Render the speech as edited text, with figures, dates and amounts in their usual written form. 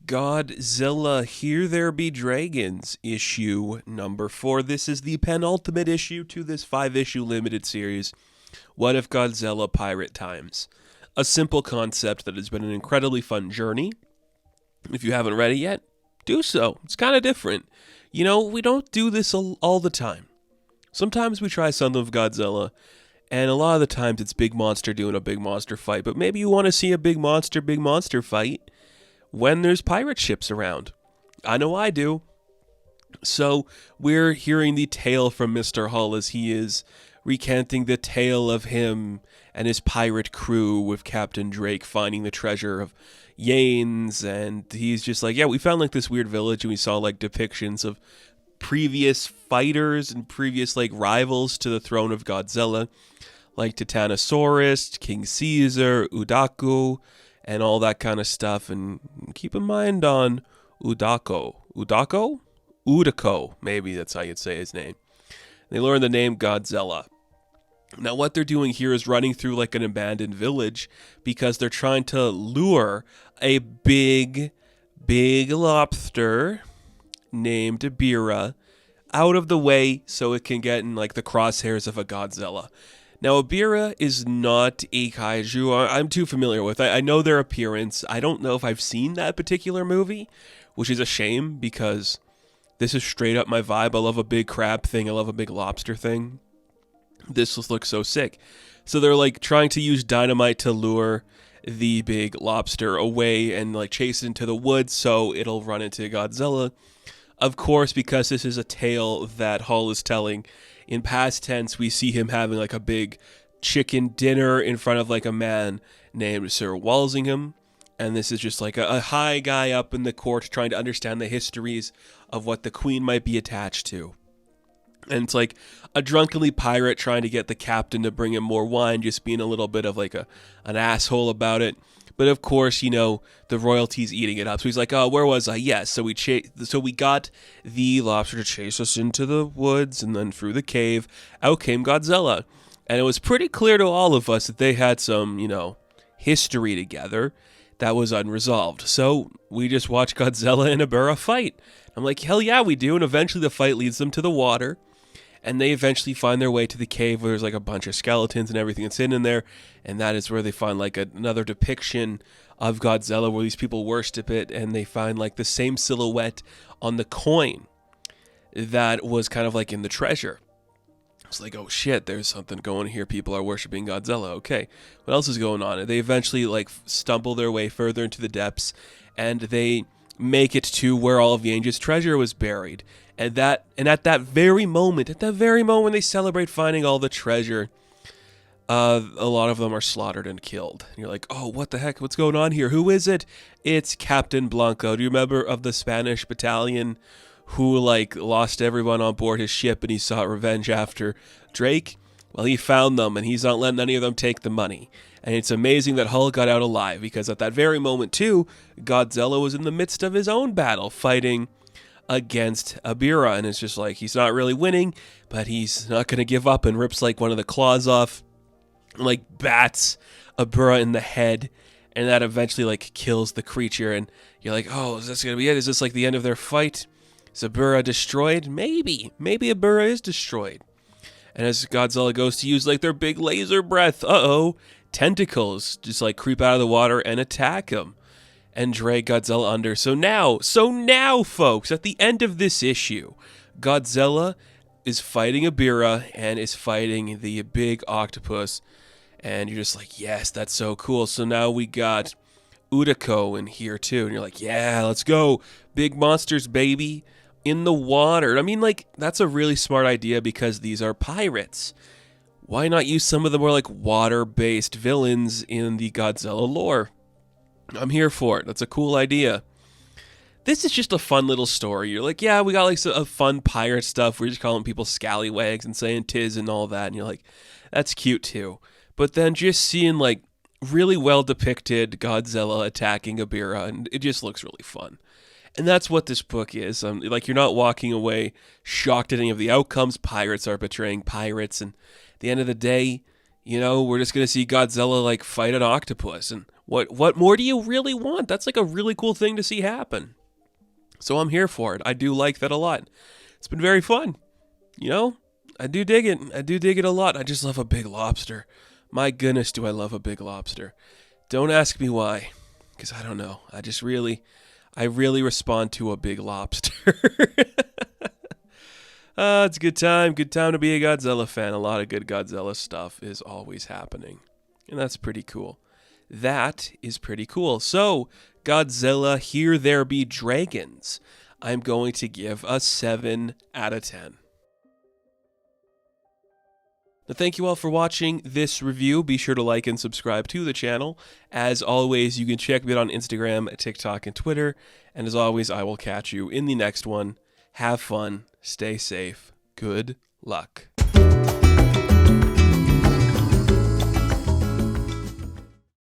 Godzilla, Here There Be Dragons, issue number 4. This is the penultimate issue to this 5-issue limited series, What If Godzilla Pirate Times? A simple concept that has been an incredibly fun journey. If you haven't read it yet, do so. It's kind of different. You know, we don't do this all the time. Sometimes we try something with Godzilla, and a lot of the times it's big monster doing a big monster fight, but maybe you want to see a big monster fight when there's pirate ships around. I know I do. So we're hearing the tale from Mr. Hull as he is recanting the tale of him and his pirate crew with Captain Drake finding the treasure of Yanes, and he's just like, yeah, we found like this weird village and we saw like depictions of previous fighters and previous like rivals to the throne of Godzilla, like Titanosaurus, King Caesar, Udaku, and all that kind of stuff. And keep in mind on Udako, maybe that's how you'd say his name. They learn the name Godzilla. Now what they're doing here is running through like an abandoned village because they're trying to lure a big lobster named Ebirah out of the way so it can get in like the crosshairs of a Godzilla. Now, Ebirah is not a kaiju I'm too familiar with. I know their appearance. I don't know if I've seen that particular movie, which is a shame because this is straight up my vibe. I love a big crab thing. I love a big lobster thing. This looks so sick. So they're like trying to use dynamite to lure the big lobster away and like chase it into the woods so it'll run into Godzilla. Of course, because this is a tale that Hull is telling, in past tense, we see him having like a big chicken dinner in front of like a man named Sir Walsingham. And this is just like a high guy up in the court trying to understand the histories of what the queen might be attached to. And it's like a drunkenly pirate trying to get the captain to bring him more wine, just being a little bit of like an asshole about it. But of course, you know, the royalty's eating it up. So he's like, oh, where was I? Yes. So we got the lobster to chase us into the woods and then through the cave. Out came Godzilla. And it was pretty clear to all of us that they had some, you know, history together that was unresolved. So we just watched Godzilla and Ebirah fight. I'm like, hell yeah, we do. And eventually the fight leads them to the water. And they eventually find their way to the cave where there's like a bunch of skeletons and everything that's in there. And that is where they find like another depiction of Godzilla where these people worship it. And they find like the same silhouette on the coin that was kind of like in the treasure. It's like, oh shit, there's something going here. People are worshiping Godzilla. Okay, what else is going on? And they eventually like stumble their way further into the depths. And they make it to where all of Yange's treasure was buried. And at that very moment they celebrate finding all the treasure, a lot of them are slaughtered and killed. And you're like, oh, what the heck? What's going on here? Who is it? It's Captain Blanco. Do you remember of the Spanish battalion who like lost everyone on board his ship and he sought revenge after Drake? Well, he found them and he's not letting any of them take the money. And it's amazing that Hull got out alive because at that very moment too, Godzilla was in the midst of his own battle fighting against Ebirah, and it's just like he's not really winning, but he's not going to give up, and rips like one of the claws off, and, like bats Ebirah in the head, and that eventually like kills the creature. And you're like, oh, is this going to be it? Is this like the end of their fight? Is Ebirah destroyed? Maybe Ebirah is destroyed. And as Godzilla goes to use like their big laser breath, tentacles just like creep out of the water and attack him and drag Godzilla under. So now, folks, at the end of this issue, Godzilla is fighting Ebirah and is fighting the big octopus. And you're just like, yes, that's so cool. So now we got Udako in here too. And you're like, yeah, let's go. Big monsters, baby, in the water. I mean, like, that's a really smart idea because these are pirates. Why not use some of the more like water-based villains in the Godzilla lore? I'm here for it. That's a cool idea. This is just a fun little story. You're like, yeah, we got like a fun pirate stuff. We're just calling people scallywags and saying tis and all that. And you're like, that's cute too. But then just seeing like really well depicted Godzilla attacking Ebirah, and it just looks really fun. And that's what this book is. Like, you're not walking away shocked at any of the outcomes. Pirates are betraying pirates. And at the end of the day, we're just gonna see Godzilla like fight an octopus, and what more do you really want? That's like a really cool thing to see happen. So I'm here for it. I do like that a lot. It's been very fun. I do dig it. I do dig it a lot. I just love a big lobster. My goodness, do I love a big lobster. Don't ask me why, because I don't know. I really respond to a big lobster. It's a good time. Good time to be a Godzilla fan. A lot of good Godzilla stuff is always happening. And that's pretty cool. That is pretty cool. So, Godzilla, Here There Be Dragons. I'm going to give a 7 out of 10. Now, thank you all for watching this review. Be sure to like and subscribe to the channel. As always, you can check me out on Instagram, TikTok, and Twitter. And as always, I will catch you in the next one. Have fun. Stay safe. Good luck.